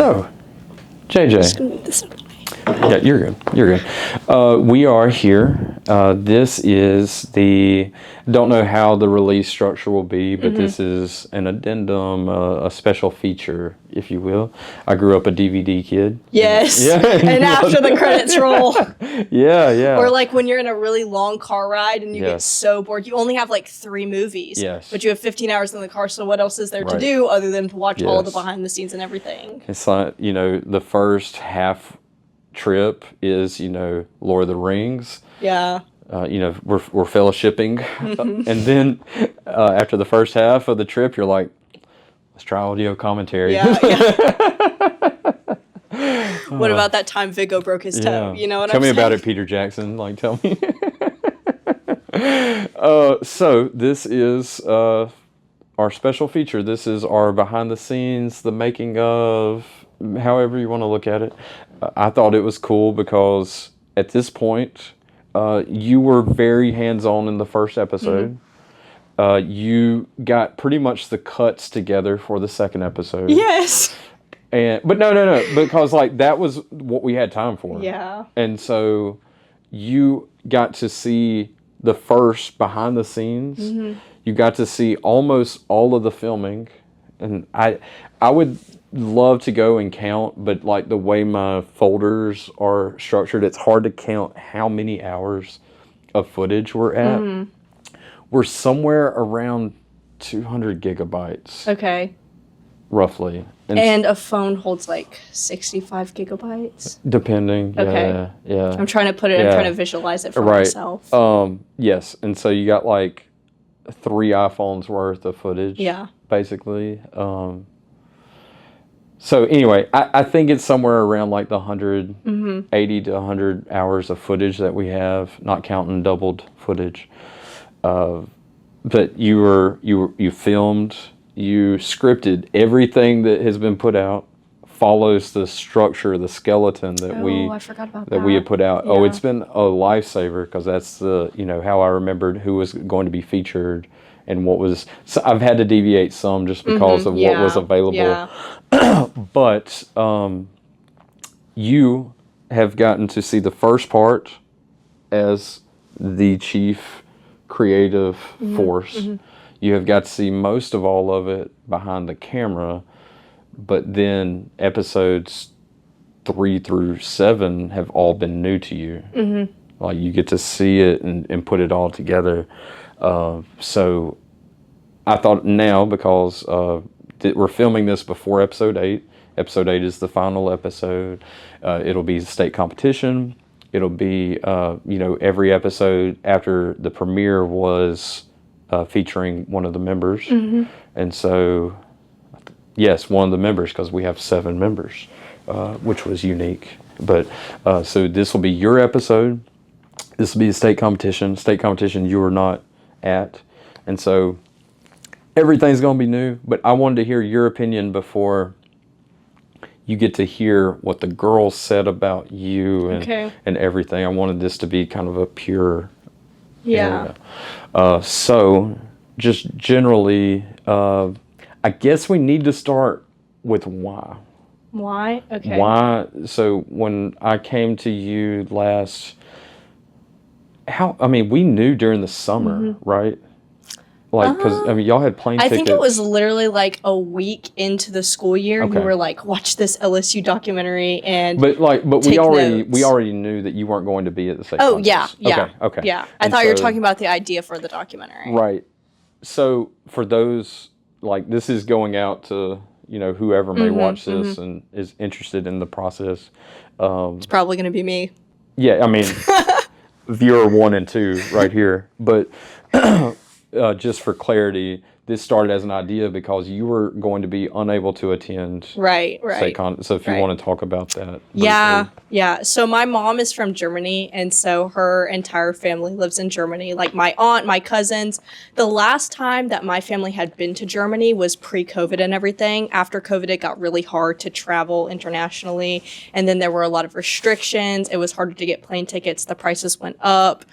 So, JJ. Just gonna move this out of the way. Yeah, you're good. You're good. We are here. This is don't know how the release structure will be, but this is an addendum, a special feature, if you will. I grew up a DVD kid. Yes. And after the credits roll. Yeah. Or like when you're in a really long car ride and you get so bored. You only have like 3 movies. Yes. But you have 15 hours in the car, so what else is there to do other than to watch all the behind the scenes and everything? It's like, the first half trip is, Lord of the Rings. Yeah. We're fellowshipping. And then after the first half of the trip, you're like, let's try audio commentary. Yeah. What about that time Viggo broke his toe? You know what I'm saying? Tell me about it, Peter Jackson. Tell me. So this is our special feature. This is our behind the scenes, the making of, however you want to look at it. I thought it was cool because at this point, you were very hands-on in the first episode. You got pretty much the cuts together for the second episode. Yes. But no, because that was what we had time for. Yeah. And so you got to see the first behind the scenes. You got to see almost all of the filming, and I would love to go and count, but the way my folders are structured, it's hard to count how many hours of footage we're at. We're somewhere around 200 gigabytes. Okay. Roughly. And a phone holds 65 gigabytes? Depending. Okay. Yeah. I'm trying to I'm trying to visualize it for myself. Yes. And so you got 3 iPhones worth of footage. Yeah. Basically. So anyway, I think it's somewhere around the 180 to 100 hours of footage that we have, not counting doubled footage. But you filmed, you scripted everything that has been put out, follows the structure, the skeleton that I forgot about we had put out. Yeah. Oh, it's been a lifesaver because that's how I remembered who was going to be featured and what was. So I've had to deviate some just because of what was available. Yeah. But you have gotten to see the first part as the chief creative force. You have got to see most of all of it behind the camera, but then episodes 3 through 7 have all been new to you. You get to see it and put it all together. So I thought now, because we're filming this before episode 8. Episode 8 is the final episode. It'll be state competition. It'll be, every episode after the premiere was featuring one of the members. And so, yes, one of the members, because we have 7 members, which was unique. But so this will be your episode. This will be a state competition. State competition you were not at. And so everything's going to be new. But I wanted to hear your opinion before you get to hear what the girls said about you and everything. I wanted this to be kind of a pure area. So just generally, I guess we need to start with why. Why? Okay. Why? So when I came to you last, we knew during the summer, right? Because y'all had plane tickets. I think it was literally a week into the school year. You were like, watch this LSU documentary, and but we already knew that you weren't going to be at the state. Oh yeah. Okay. Yeah, I thought you were talking about the idea for the documentary. Right. So for those, this is going out to whoever may watch this and is interested in the process. It's probably going to be me. Yeah, viewer 1 and 2 right here, but. Just for clarity, this started as an idea because you were going to be unable to attend. Right. So if you want to talk about that. Yeah. So my mom is from Germany, and so her entire family lives in Germany. My aunt, my cousins. The last time that my family had been to Germany was pre-COVID and everything. After COVID, it got really hard to travel internationally, and then there were a lot of restrictions. It was harder to get plane tickets. The prices went up.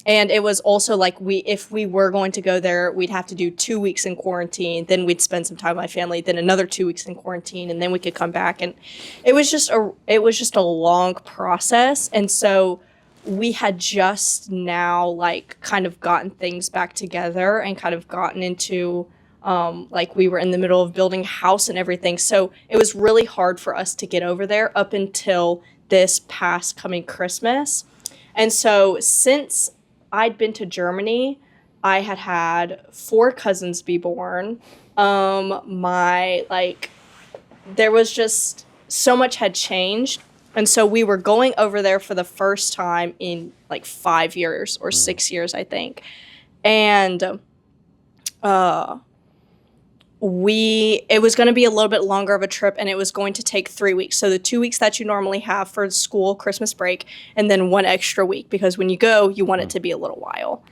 And it was also like if we were going to go there, we'd have to do 2 weeks in quarantine. Then we'd spend some time with my family. Then another 2 weeks in quarantine, and then we could come back. And it was just a long process. And so we had just now like kind of gotten things back together and kind of gotten into like we were in the middle of building a house and everything. So it was really hard for us to get over there up until this past coming Christmas. And so since I'd been to Germany, I had 4 cousins be born. There was just so much had changed. And so we were going over there for the first time in like 5 years or 6 years, I think. And it was going to be a little bit longer of a trip, and it was going to take 3 weeks. So the 2 weeks that you normally have for school, Christmas break, and then 1 extra week, because when you go, you want it to be a little while.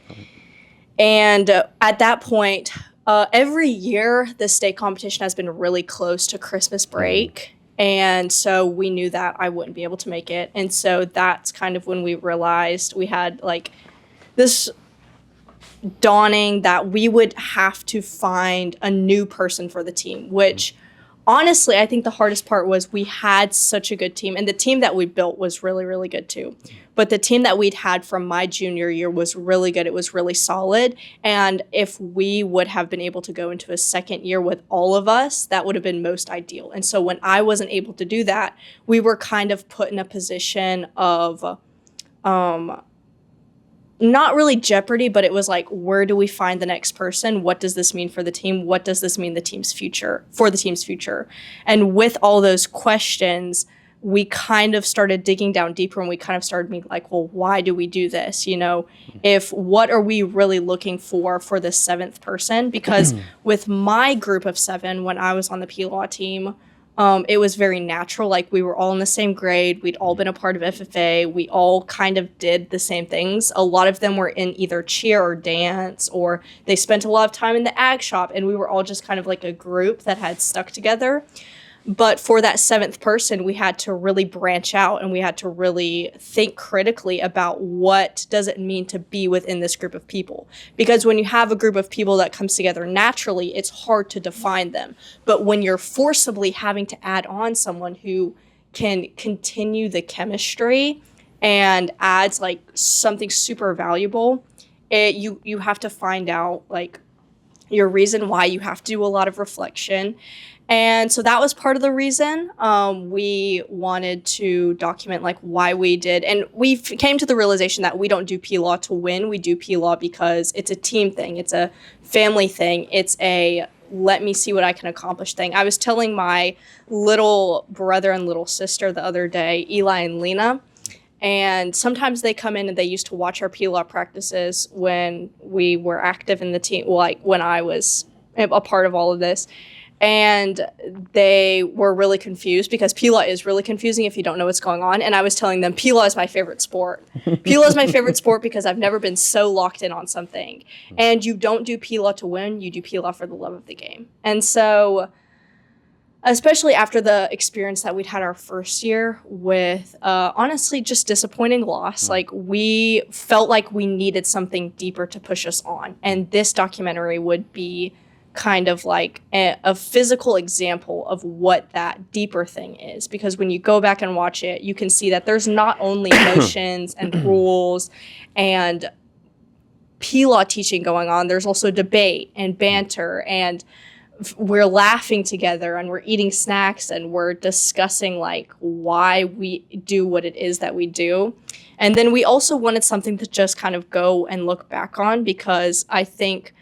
And at that point, every year, the state competition has been really close to Christmas break. And so we knew that I wouldn't be able to make it. And so that's kind of when we realized we had like this dawning that we would have to find a new person for the team, which honestly, I think the hardest part was we had such a good team, and the team that we built was really, really good too. But the team that we'd had from my junior year was really good. It was really solid. And if we would have been able to go into a second year with all of us, that would have been most ideal. And so when I wasn't able to do that, we were kind of put in a position of not really jeopardy, but it was like, where do we find the next person? What does this mean for the team? What does this mean for the team's future? And with all those questions, we kind of started digging down deeper, and we kind of started being like, well, why do we do this? You know, what are we really looking for this 7th person? Because with my group of 7, when I was on the PLAW team, it was very natural. Like, we were all in the same grade. We'd all been a part of FFA. We all kind of did the same things. A lot of them were in either cheer or dance, or they spent a lot of time in the ag shop. And we were all just kind of like a group that had stuck together. But for that 7th person, we had to really branch out, and we had to really think critically about what does it mean to be within this group of people. Because when you have a group of people that comes together naturally, it's hard to define them. But when you're forcibly having to add on someone who can continue the chemistry and adds like something super valuable, you have to find out like your reason why. You have to do a lot of reflection. And so that was part of the reason we wanted to document like why we did. And we came to the realization that we don't do PLAW to win. We do PLAW because it's a team thing. It's a family thing. It's a let me see what I can accomplish thing. I was telling my little brother and little sister the other day, Eli and Lena, and sometimes they come in and they used to watch our PLAW practices when we were active in the team, like when I was a part of all of this. And they were really confused because PLAW is really confusing if you don't know what's going on. And I was telling them, PLAW is my favorite sport. PLAW is my favorite sport because I've never been so locked in on something. And you don't do PLAW to win, you do PLAW for the love of the game. And so, especially after the experience that we'd had our first year with, honestly, just disappointing loss, like we felt like we needed something deeper to push us on. And this documentary would be kind of like a physical example of what that deeper thing is, because when you go back and watch it, you can see that there's not only motions and rules and PLAW teaching going on, there's also debate and banter, and we're laughing together and we're eating snacks and we're discussing like why we do what it is that we do. And then we also wanted something to just kind of go and look back on, because I think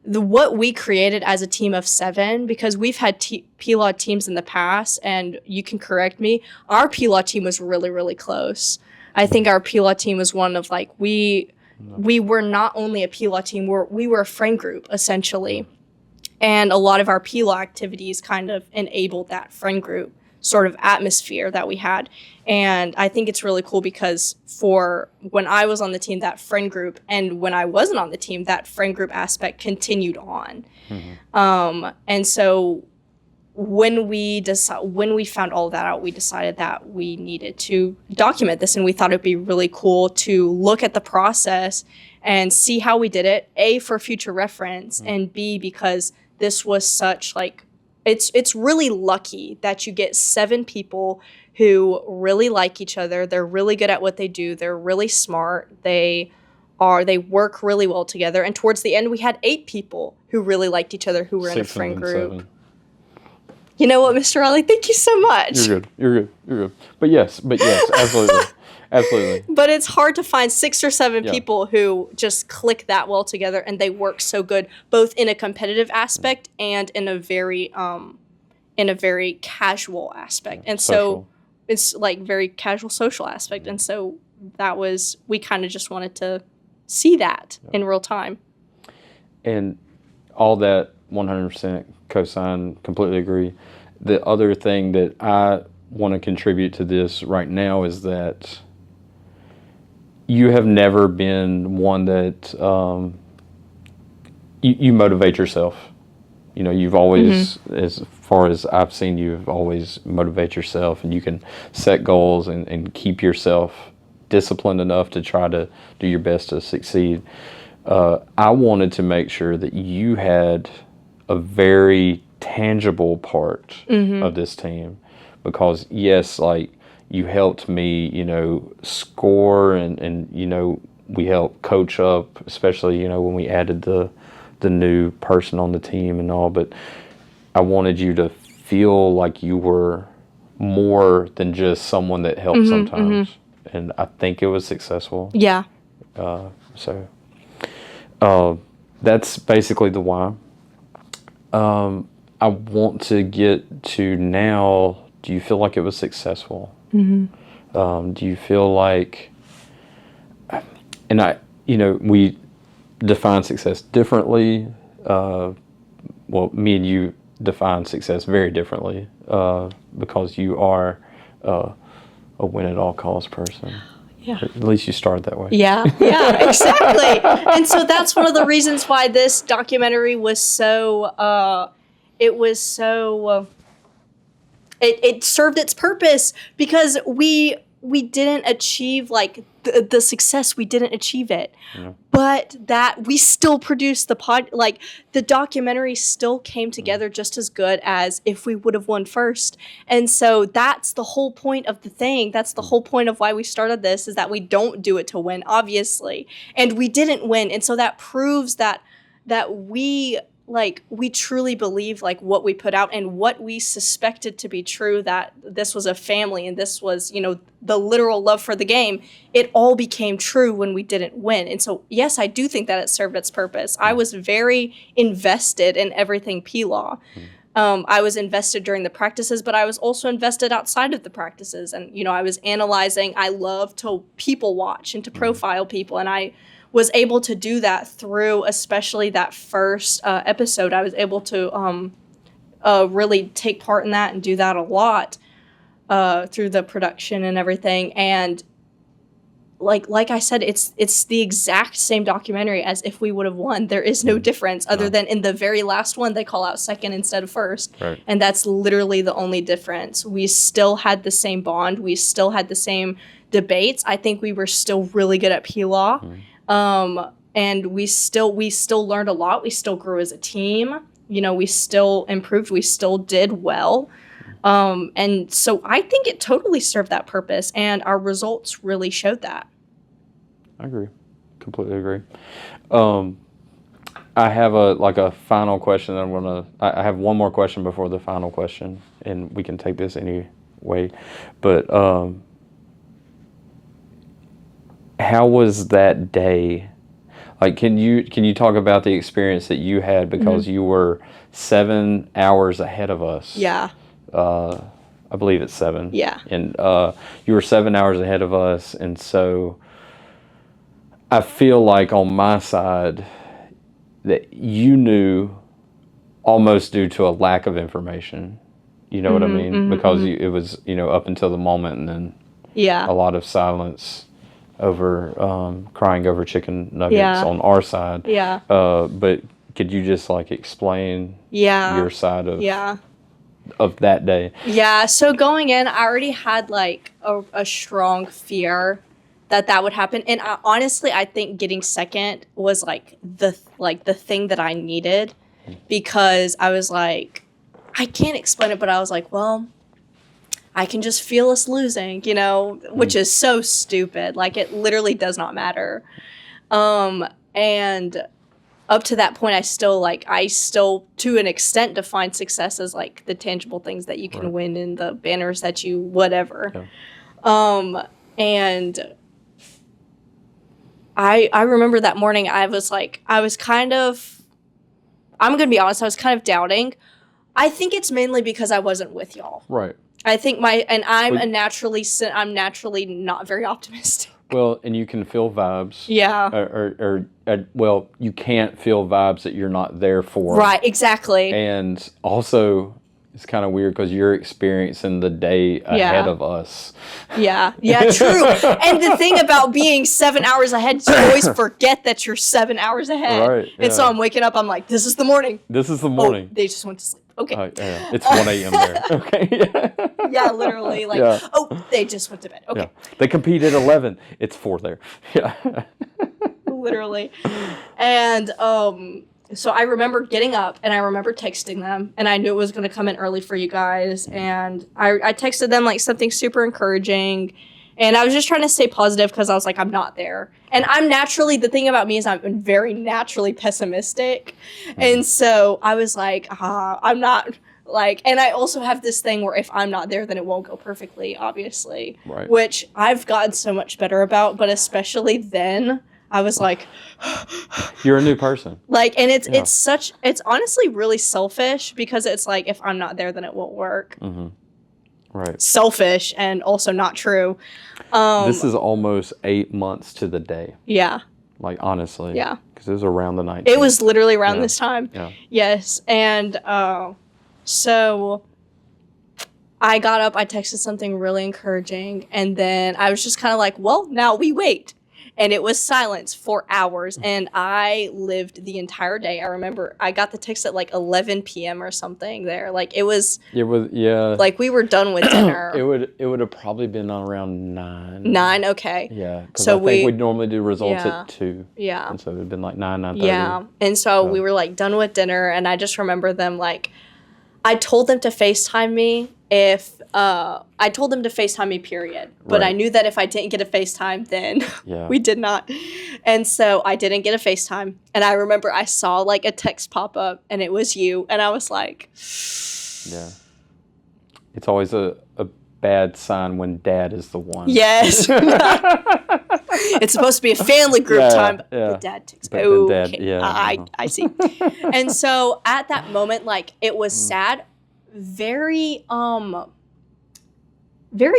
what we created as a team of 7, because we've had PLAW teams in the past, and you can correct me, our PLAW team was really, really close. I think our PLAW team was one of like, we were not only a PLAW team, we were a friend group, essentially. And a lot of our PLAW activities kind of enabled that friend group sort of atmosphere that we had. And I think it's really cool because for when I was on the team, that friend group, and when I wasn't on the team, that friend group aspect continued on. And so when we found all that out, we decided that we needed to document this, and we thought it'd be really cool to look at the process and see how we did it, A, for future reference, and B, because this was such like, it's really lucky that you get 7 people who really like each other. They're really good at what they do. They're really smart. They work really well together. And towards the end, we had 8 people who really liked each other, who were in a 6 friend and group. 7. You know what, Mr. Riley? Thank you so much. You're good. But yes, absolutely. Absolutely. But it's hard to find 6 or 7 Yeah. people who just click that well together and they work so good, both in a competitive aspect and in a very casual aspect. And Social. so it's like very casual social aspect. And so we kind of just wanted to see that in real time. And all that 100% co-sign, completely agree. The other thing that I want to contribute to this right now is that you have never been one that you motivate yourself. You know, you've always, as far as I've seen, you've always motivate yourself, and you can set goals and keep yourself disciplined enough to try to do your best to succeed. I wanted to make sure that you had a very tangible part of this team, because yes, like, you helped me, you know, score and you know, we helped coach up, especially, you know, when we added the new person on the team and all, but I wanted you to feel like you were more than just someone that helped sometimes. And I think it was successful. Yeah. So that's basically the why. I want to get to now, do you feel like it was successful? Do you feel like, and we define success differently. Well, me and you define success very differently, because you are a win-at-all-costs person. Yeah. At least you started that way. Yeah, exactly. And so that's one of the reasons why this documentary was so, it served its purpose, because we didn't achieve like the success, we didn't achieve it. Yeah. But that we still produced the documentary still came together just as good as if we would have won first. And so that's the whole point of the thing. That's the whole point of why we started this, is that we don't do it to win, obviously. And we didn't win. And so that proves that we truly believe like what we put out and what we suspected to be true, that this was a family and this was, you know, the literal love for the game. It all became true when we didn't win. And so, yes, I do think that it served its purpose. I was very invested in everything P-Law. I was invested during the practices, but I was also invested outside of the practices. And, you know, I was analyzing. I love to people watch and to profile people. And I was able to do that through especially that first episode. I was able to really take part in that and do that a lot through the production and everything. And like I said, it's the exact same documentary as if we would have won. There is no difference other than in the very last one, they call out second instead of first. Right. And that's literally the only difference. We still had the same bond. We still had the same debates. I think we were still really good at P-Law. And we still learned a lot. We still grew as a team. You know, we still improved. We still did well. And so I think it totally served that purpose, and our results really showed that. I agree. Completely agree. I have a final question that I have one more question before the final question, and we can take this any way. But how was that day? Like, can you talk about the experience that you had, because you were 7 hours ahead of us? Yeah. I believe it's 7. Yeah. And you were 7 hours ahead of us, and so I feel like on my side that you knew almost due to a lack of information. You know what I mean? Because it was, you know, up until the moment, and then a lot of silence over crying over chicken nuggets on our side. Yeah. But could you just like explain your side of that day? Yeah. So going in, I already had like a strong fear that would happen. And honestly, I think getting second was like the thing that I needed, because I was like, I can't explain it, but I was like, well, I can just feel us losing, you know, which is so stupid. Like, it literally does not matter. And up to that point, I still, to an extent, define success as like the tangible things that you can win and the banners that you, whatever. Yeah. And I remember that morning, I'm going to be honest, I was kind of doubting. I think it's mainly because I wasn't with y'all. Right. I think I'm naturally not very optimistic. Well, and you can feel vibes. Yeah. Well, you can't feel vibes that you're not there for. Right, exactly. And also, it's kind of weird because you're experiencing the day ahead of us. Yeah, true. And the thing about being 7 hours ahead is you always forget that you're 7 hours ahead. Right. Yeah. And so I'm waking up, I'm like, this is the morning. This is the morning. Oh, they just went to sleep. Okay. Yeah. It's 1 a.m. there. Okay. Yeah, literally. Like, oh, they just went to bed. Okay. Yeah. They compete at 11. It's 4 there. Yeah. Literally. And so I remember getting up and I remember texting them, and I knew it was going to come in early for you guys. And I texted them like something super encouraging. And I was just trying to stay positive because I was like, I'm not there. And the thing about me is I'm very naturally pessimistic. And so I was like, I'm not, like, and I also have this thing where if I'm not there, then it won't go perfectly, obviously. Right. Which I've gotten so much better about, but especially then, I was like, you're a new person. Like, and it's honestly really selfish, because it's like, if I'm not there, then it won't work. Mm-hmm. Right. Selfish and also not true. This is almost 8 months to the day. Yeah. Like, honestly. Yeah. Because it was around the 19th. It was literally around this time. Yeah. Yes. And so I got up, I texted something really encouraging, and then I was just kind of like, well, now we wait. And it was silence for hours, and I lived the entire day. I remember I got the text at like 11 p.m. or something there. Like, it was, yeah. Like, we were done with dinner. It would have probably been around 9. 9, okay. Yeah, because I think we'd normally do results at 2. Yeah. And so it would have been like 9:30. Yeah, and so we were like done with dinner, and I just remember them like, I told them to FaceTime me period. But I knew that if I didn't get a FaceTime, then we did not. And so I didn't get a FaceTime. And I remember I saw like a text pop up, and it was you. And I was like, yeah. It's always a bad sign when dad is the one. Yes. It's supposed to be a family group time. But the dad takes okay. I see. And so at that moment, like, it was sad. Very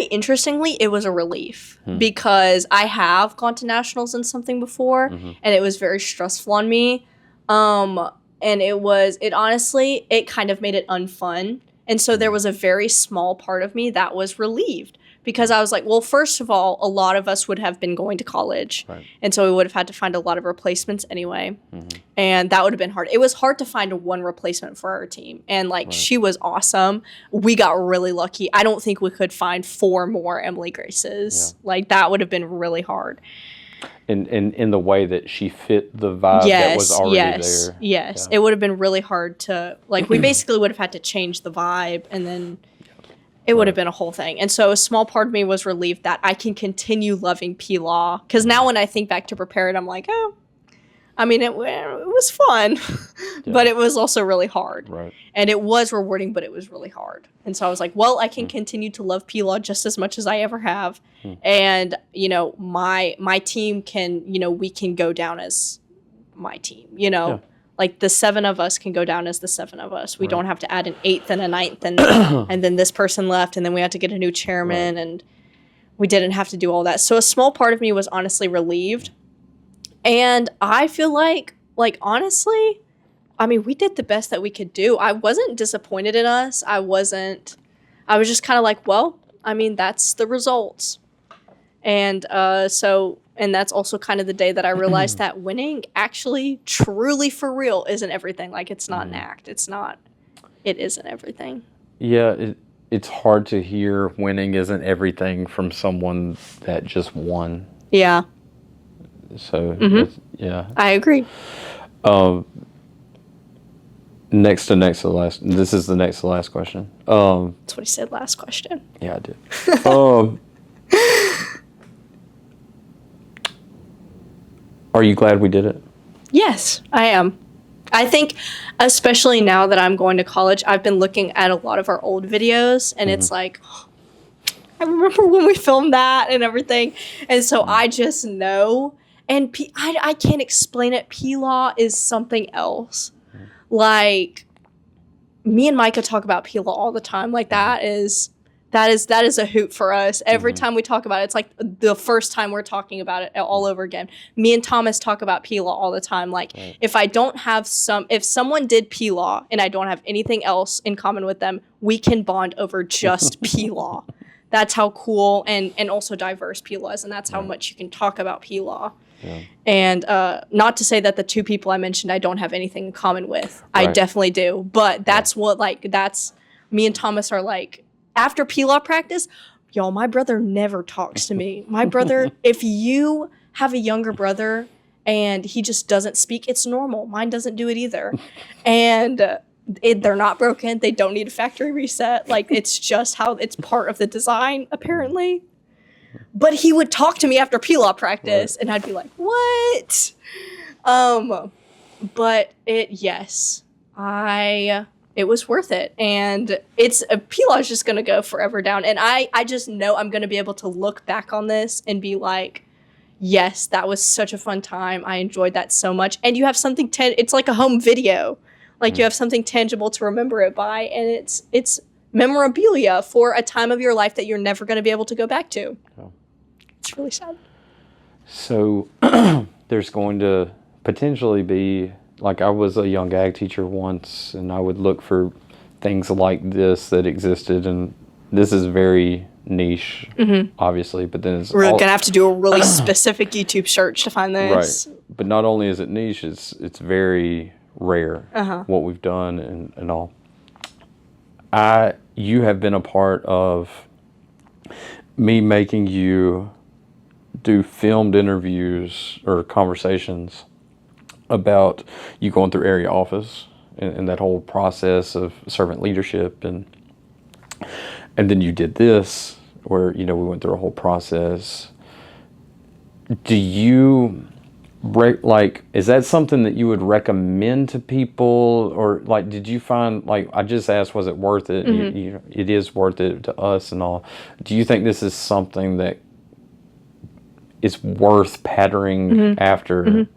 interestingly, it was a relief because I have gone to nationals in something before, and it was very stressful on me. And it honestly kind of made it unfun. And so there was a very small part of me that was relieved, because I was like, well, first of all, a lot of us would have been going to college. Right. And so we would have had to find a lot of replacements anyway. Mm-hmm. And that would have been hard. It was hard to find one replacement for our team. And like, she was awesome. We got really lucky. I don't think we could find 4 more Emily Graces. Yeah. Like, that would have been really hard. In the way that she fit the vibe that was already there. Yes. Yeah. It would have been really hard to, like, we basically would have had to change the vibe, and then it would have been a whole thing. And so a small part of me was relieved that I can continue loving P-Law. Because now when I think back to prepare it, I'm like, oh, I mean, it was fun, but it was also really hard. Right. And it was rewarding, but it was really hard. And so I was like, well, I can continue to love P-Law just as much as I ever have. And, you know, my team can, you know, we can go down as my team, you know. Yeah. Like, the 7 of us can go down as the 7 of us. We don't have to add an 8th and a 9th, and then this person left, and then we had to get a new chairman, and we didn't have to do all that. So a small part of me was honestly relieved. And I feel like honestly, I mean, we did the best that we could do. I wasn't disappointed in us. I was just kind of like, well, I mean, that's the results. And and that's also kind of the day that I realized that winning actually, truly, for real, isn't everything. Like, it's not an act. It isn't everything. Yeah, it's hard to hear winning isn't everything from someone that just won. Yeah. So, yeah. I agree. Next to last. This is the next to last question. That's what he said last question. Yeah, I did. Are you glad we did it? Yes, I am. I think, especially now that I'm going to college, I've been looking at a lot of our old videos, and it's like, I remember when we filmed that and everything. And so I just know, and I can't explain it. P-Law is something else. Like, me and Micah talk about P-Law all the time. Like, that is a hoot for us. Every time we talk about it, it's like the first time we're talking about it all over again. Me and Thomas talk about P-Law all the time. Like, if someone did P-Law and I don't have anything else in common with them, we can bond over just P-Law. That's how cool and also diverse P-Law is, and that's how much you can talk about P-Law. Yeah. And not to say that the two people I mentioned I don't have anything in common with. Right. I definitely do. But that's that's me and Thomas are like, after P-Law practice, y'all, my brother never talks to me. My brother, if you have a younger brother and he just doesn't speak, it's normal. Mine doesn't do it either. And they're not broken. They don't need a factory reset. Like, it's just how it's part of the design, apparently. But he would talk to me after P-Law practice, and I'd be like, what? But it was worth it. And P-Law is just going to go forever down. And I just know I'm going to be able to look back on this and be like, yes, that was such a fun time. I enjoyed that so much. And you have something, it's like a home video. Like, you have something tangible to remember it by, and it's memorabilia for a time of your life that you're never going to be able to go back to. Oh. It's really sad. So there's going to potentially be, like, I was a young ag teacher once, and I would look for things like this that existed, and this is very niche, obviously, but then we're going to have to do a really specific YouTube search to find this. Right. But not only is it niche, it's very rare, what we've done and all. You have been a part of me making you do filmed interviews or conversations about you going through area office and that whole process of servant leadership, and then you did this where, we went through a whole process. Do you is that something that you would recommend to people, or like, did you find, like, I just asked, was it worth it? It is worth it to us and all. Do you think this is something that is worth patterning after?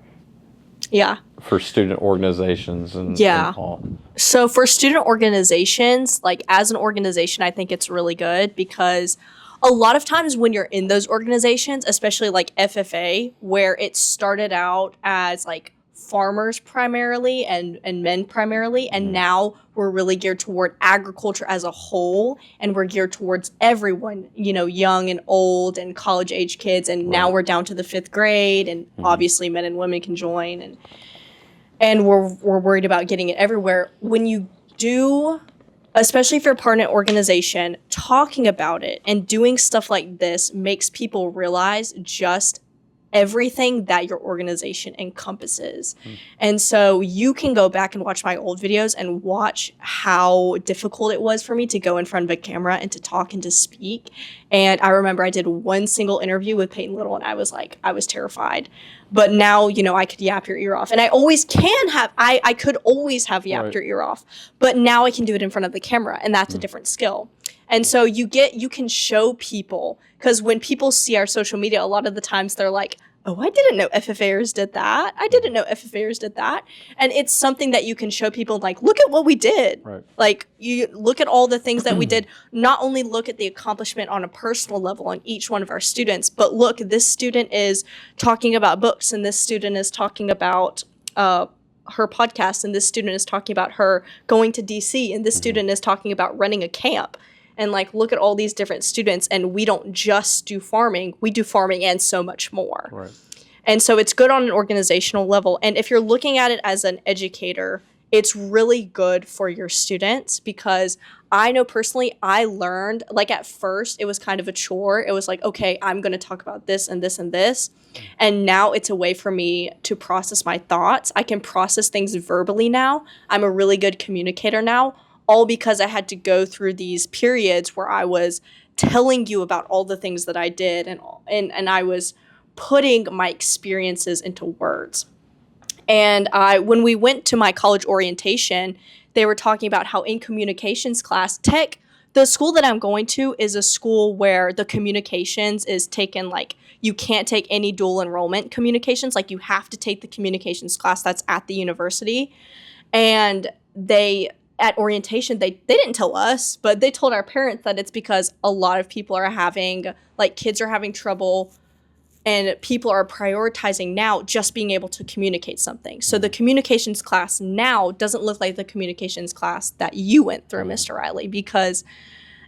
Yeah. For student organizations and all. So for student organizations, like, as an organization, I think it's really good, because a lot of times when you're in those organizations, especially like FFA, where it started out as like farmers primarily and men primarily, and now we're really geared toward agriculture as a whole, and we're geared towards everyone, young and old and college age kids, and now we're down to the 5th grade, and obviously men and women can join, and we're worried about getting it everywhere. When you do, especially if you're part of an organization, talking about it and doing stuff like this makes people realize just everything that your organization encompasses. And so you can go back and watch my old videos and watch how difficult it was for me to go in front of a camera and to talk and to speak. And I remember I did one single interview with Peyton Little, and I was terrified. But now, I could yap your ear off. And I always can have, I could always have yapped your ear off. But now I can do it in front of the camera, and that's a different skill. And so you can show people, because when people see our social media, a lot of the times they're like, oh, I didn't know FFAers did that. I didn't know FFAers did that. And it's something that you can show people, like, look at what we did. Right. Like, you look at all the things that we did. Not only look at the accomplishment on a personal level on each one of our students, but look, this student is talking about books, and this student is talking about her podcast, and this student is talking about her going to DC, and this student is talking about running a camp. And, like, look at all these different students, and we don't just do farming. We do farming and so much more. Right. And so it's good on an organizational level. And if you're looking at it as an educator it's really good for your students, because I know personally I learned, like, at first it was kind of a chore. It was like, okay, I'm going to talk about this and this and this. And now it's a way for me to process my thoughts. I can process things verbally now. I'm a really good communicator now, all because I had to go through these periods where I was telling you about all the things that I did, and I was putting my experiences into words. And when we went to my college orientation, they were talking about how in communications class, the school that I'm going to is a school where the communications is taken, like, you can't take any dual enrollment communications. Like, you have to take the communications class that's at the university. And at orientation, they didn't tell us, but they told our parents that it's because a lot of people are having, like, kids are having trouble, and people are prioritizing now just being able to communicate something. So the communications class now doesn't look like the communications class that you went through, Mr. Riley, because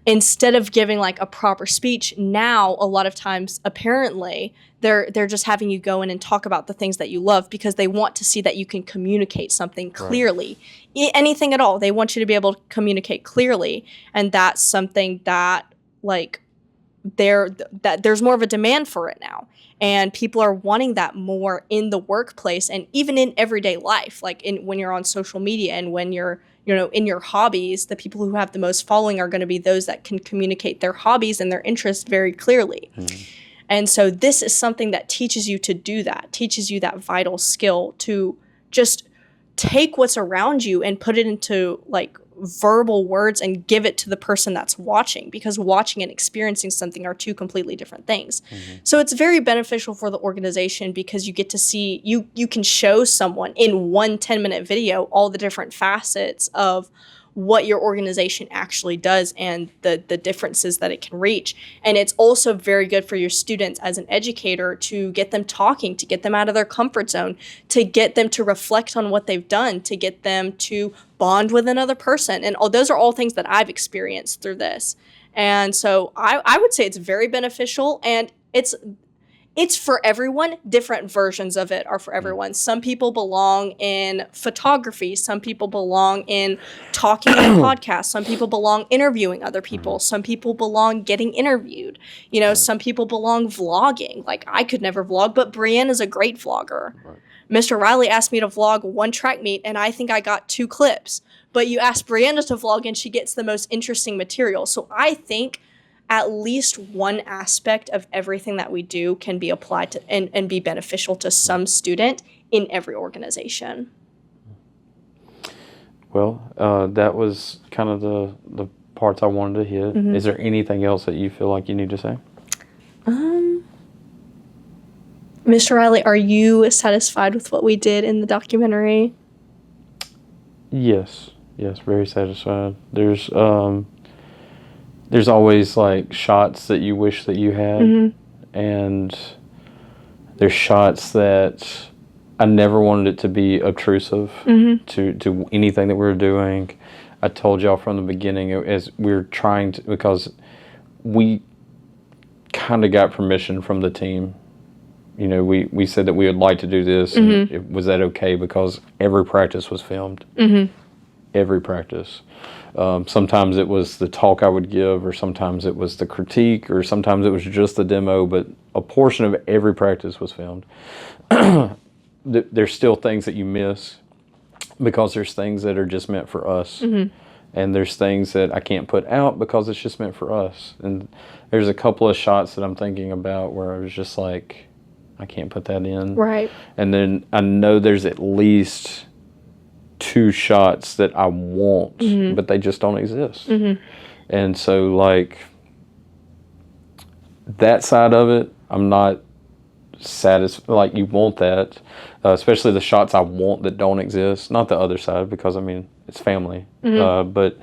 instead of giving, like, a proper speech, now a lot of times, apparently, they're just having you go in and talk about the things that you love, because they want to see that you can communicate something clearly. Right. Anything at all. They want you to be able to communicate clearly. And that's something that, like, there's more of a demand for it now. And people are wanting that more in the workplace and even in everyday life, like when you're on social media and when you're, in your hobbies. The people who have the most following are going to be those that can communicate their hobbies and their interests very clearly. And so this is something that teaches you to do that, teaches you that vital skill to just take what's around you and put it into, like, verbal words and give it to the person that's watching, because watching and experiencing something are two completely different things. So it's very beneficial for the organization, because you get to see, you can show someone in one 10-minute video all the different facets of what your organization actually does and the differences that it can reach. And it's also very good for your students as an educator to get them talking, to get them out of their comfort zone, to get them to reflect on what they've done, to get them to bond with another person. And those are all things that I've experienced through this. And so I would say it's very beneficial, and it's for everyone. Different versions of it are for everyone. Some people belong in photography. Some people belong in talking on podcasts. Some people belong interviewing other people. Some people belong getting interviewed. Some people belong vlogging. Like, I could never vlog, but Brienne is a great vlogger. Right. Mr. Riley asked me to vlog one track meet, and I think I got 2 clips. But you ask Brianna to vlog, and she gets the most interesting material. So I think at least one aspect of everything that we do can be applied to and be beneficial to some student in every organization. Well, that was kind of the parts I wanted to hit. Is there anything else that you feel like you need to say? Mr. Riley, are you satisfied with what we did in the documentary? Yes, very satisfied. There's always, like, shots that you wish that you had, and there's shots that I never wanted it to be obtrusive to anything that we were doing. I told y'all from the beginning, as we were trying to, because we kind of got permission from the team. We said that we would like to do this, and was that okay? Because every practice was filmed. Every practice. Sometimes it was the talk I would give, or sometimes it was the critique, or sometimes it was just the demo, but a portion of every practice was filmed. There's still things that you miss, because there's things that are just meant for us. And there's things that I can't put out because it's just meant for us. And there's a couple of shots that I'm thinking about where I was just like, I can't put that in. Right. And then I know there's at least 2 shots that I want, but they just don't exist. And so, like, that side of it, I'm not satisfied. Like, you want that, especially the shots I want that don't exist. Not the other side, because, I mean, it's family. But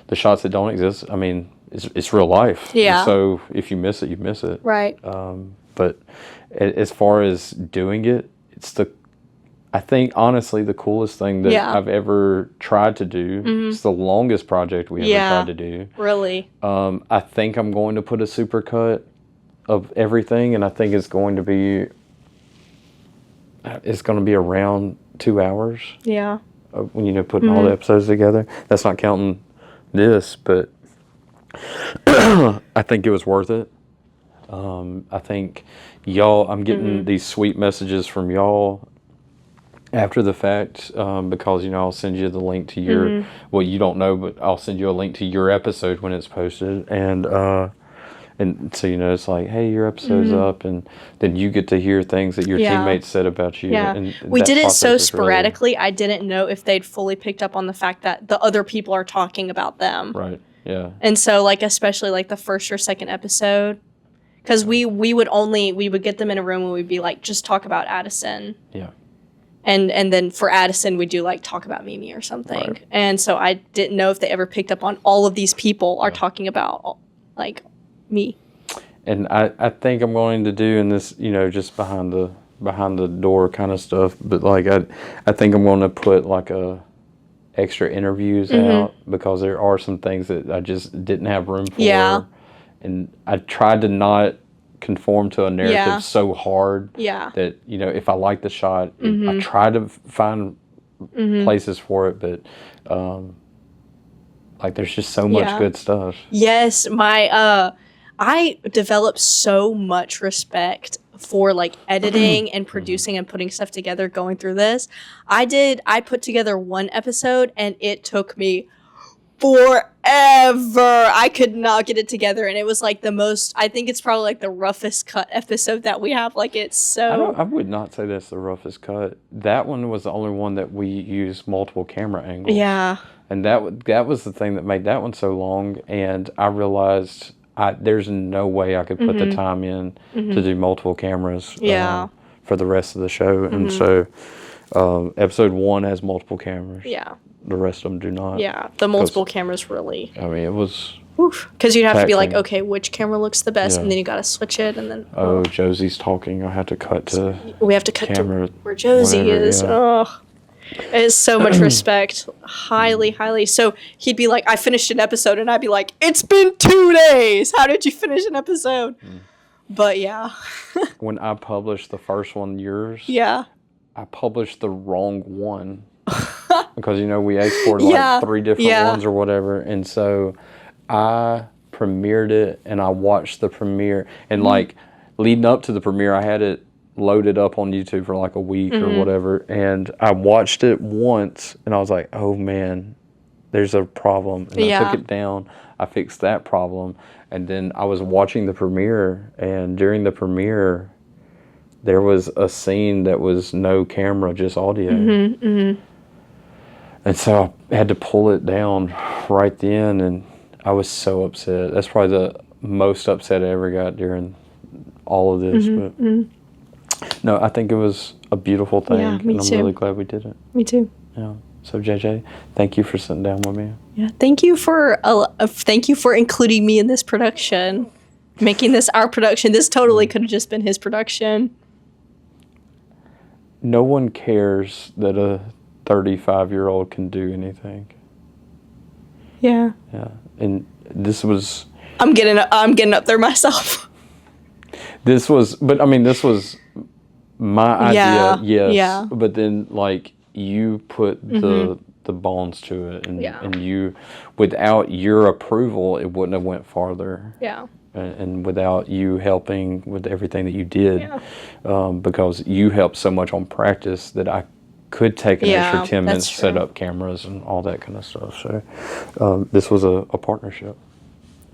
the shots that don't exist, I mean, it's real life. Yeah. And so if you miss it, you miss it. Right. But as far as doing it, I think, honestly, the coolest thing that I've ever tried to do. It's the longest project we ever tried to do. Really. I think I'm going to put a supercut of everything, and I think it's going to be around 2 hours. Yeah. when putting all the episodes together. That's not counting this, but I think it was worth it. I think y'all, I'm getting these sweet messages from y'all after the fact, because I'll send you the link to your well, you don't know, but I'll send you a link to your episode when it's posted, and so it's like, hey, your episode's up, and then you get to hear things that your teammates said about you. Yeah, and we did it so sporadically. Really, I didn't know if they'd fully picked up on the fact that the other people are talking about them. right. Yeah. And so, especially the first or second episode, because we would get them in a room and we'd be like, just talk about Addison. Yeah. And then for Addison, we do talk about Mimi or something. Right. And so I didn't know if they ever picked up on all of these people are talking about me. And I think I'm going to do in this, just behind the door kind of stuff. But I think I'm going to put a extra interviews out, because there are some things that I just didn't have room for. Yeah. And I tried to not conform to a narrative so hard that if I like the shot, I try to find places for it, but there's just so much good stuff. Yes, I developed so much respect for editing and producing and putting stuff together going through this. I put together one episode and it took me forever. I could not get it together, and it was the most, I think it's probably the roughest cut episode that we have. It's so, I would not say that's the roughest cut. That one was the only one that we used multiple camera angles. Yeah. And that was the thing that made that one so long, and I realized there's no way I could put the time in to do multiple cameras for the rest of the show. And so episode 1 has multiple cameras. Yeah. The rest of them do not. Yeah, the multiple cameras really. I mean, it was... Because you'd have to be okay, which camera looks the best? And then you got to switch it, and then... Oh, Josie's talking. I have to cut to... We have to cut camera, to where Josie is. Yeah. Oh, it is so much respect. Highly, highly. So he'd be I finished an episode, and I'd be it's been 2 days. How did you finish an episode? But yeah. When I published the first one, yours... Yeah. I published the wrong one. Because, we exported 3 different ones or whatever. And so I premiered it, and I watched the premiere. And, leading up to the premiere, I had it loaded up on YouTube for a week or whatever. And I watched it once, and I was like, oh, man, there's a problem. And I took it down. I fixed that problem. And then I was watching the premiere, and during the premiere, there was a scene that was no camera, just audio. And so I had to pull it down right then, and I was so upset. That's probably the most upset I ever got during all of this. But no, I think it was a beautiful thing, and I'm really glad we did it. Me too. Yeah. So JJ, thank you for sitting down with me. Yeah, thank you for including me in this production, making this our production. This totally could have just been his production. No one cares that a 35-year-old can do anything. Yeah. Yeah. And this was... I'm getting up there myself. This was my idea, yes. Yeah. But then, you put the bones to it, and you, without your approval, it wouldn't have went farther. Yeah. And without you helping with everything that you did, because you helped so much on practice that I could take an extra 10 minutes, set up cameras and all that kind of stuff. So this was a partnership.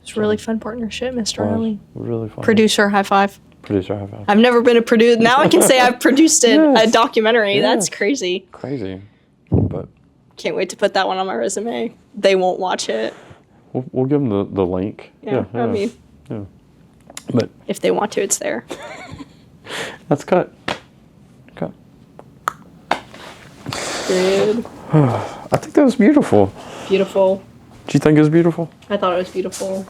It's a really fun partnership, Mr. Riley. Really fun. Producer high five. Producer high five. I've never been a producer. Now I can say I've produced a documentary. Yes. That's crazy. Crazy. But can't wait to put that one on my resume. They won't watch it. We'll give them the link. Yeah. I mean, but if they want to, it's there. That's cut. Good. I think that was beautiful. Beautiful. Do you think it was beautiful? I thought it was beautiful.